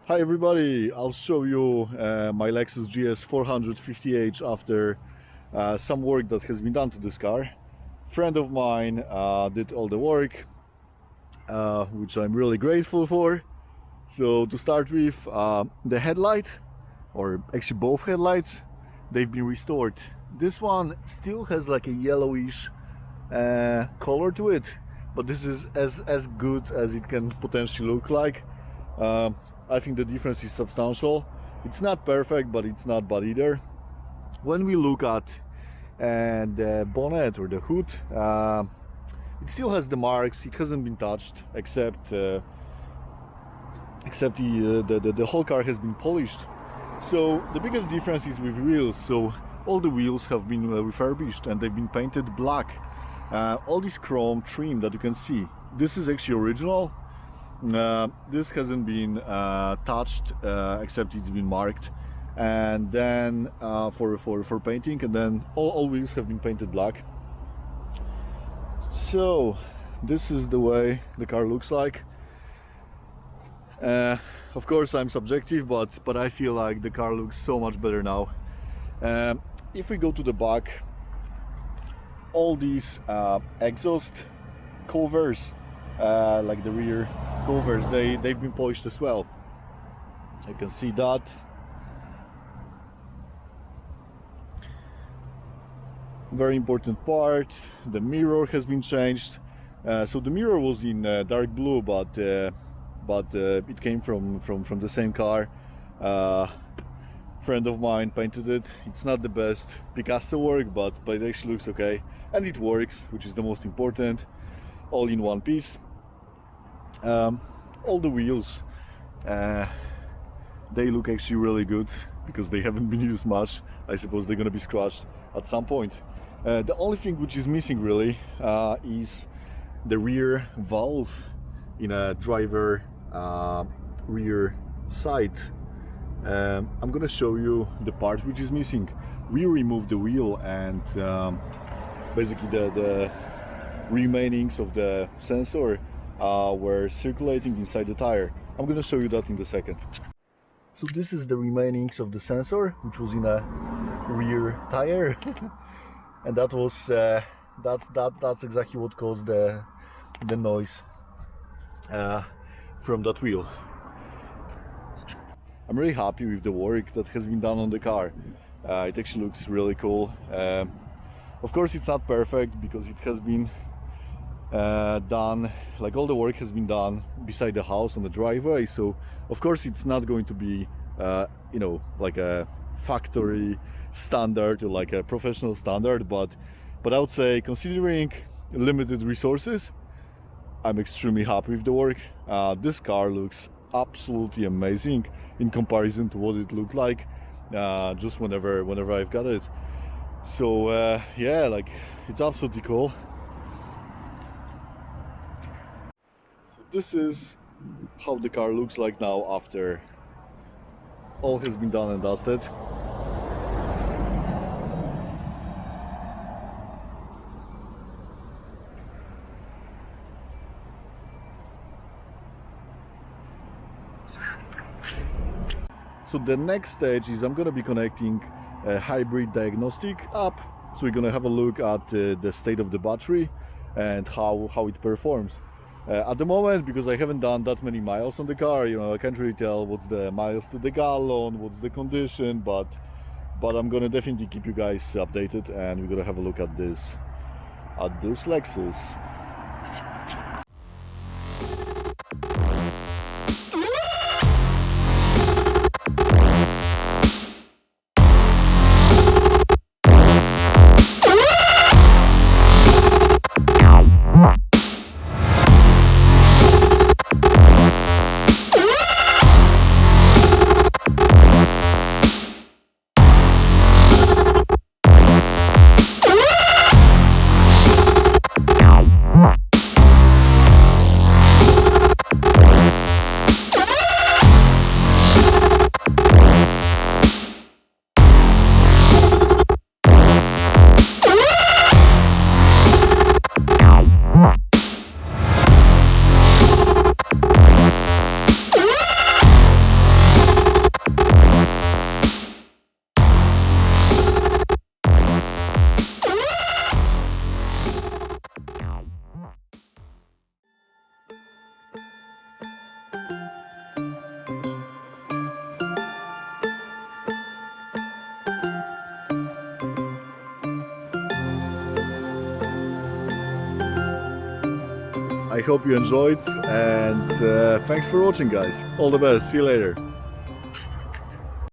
Hi everybody, I'll show you my Lexus GS450H after some work that has been done to this car. Friend of mine did all the work, which I'm really grateful for. So to start with, the headlight, or actually both headlights, they've been restored. This one still has like a yellowish color to it, but this is as good as it can potentially look like. I think the difference is substantial. It's not perfect, but it's not bad either. When we look at the bonnet or the hood, it still has the marks. It hasn't been touched, except the whole car has been polished. So the biggest difference is with wheels. So all the wheels have been refurbished and they've been painted black. All this chrome trim that you can see, this is actually original. This hasn't been touched, except it's been marked, and then for painting, and then all wheels have been painted black. So this is the way the car looks like. Of course I'm subjective, but I feel like the car looks so much better now. If we go to the back, all these exhaust covers, like the rear covers, they've been polished as well. I can see that. Very important part, the mirror has been changed. So the mirror was in dark blue, but it came from the same car. Friend of mine painted it. It's not the best Picasso work, but it actually looks okay, and it works, which is the most important. All in one piece. All the wheels, they look actually really good because they haven't been used much. I suppose they're gonna be scratched at some point. The only thing which is missing really is the rear valve in a driver rear side. I'm gonna show you the part which is missing. We removed the wheel, and basically the remainings of the sensor were circulating inside the tire. I'm gonna show you that in a second. So this is the remainings of the sensor, which was in a rear tire, and that was that's exactly what caused the noise from that wheel. I'm really happy with the work that has been done on the car. It actually looks really cool. Of course it's not perfect because it has been done, like all the work has been done beside the house on the driveway, so of course it's not going to be you know, like a factory standard or like a professional standard, but I would say, considering limited resources, I'm extremely happy with the work. This car looks absolutely amazing in comparison to what it looked like just whenever I've got it. So yeah, like, it's absolutely cool. This is how the car looks like now after all has been done and dusted. So the next stage is I'm gonna be connecting a hybrid diagnostic app. So we're gonna have a look at the state of the battery and how it performs. At the moment, because I haven't done that many miles on the car, you know, I can't really tell what's the miles to the gallon, what's the condition, but I'm gonna definitely keep you guys updated, and we're gonna have a look at this Lexus. I hope you enjoyed, and thanks for watching, guys. All the best. See you later.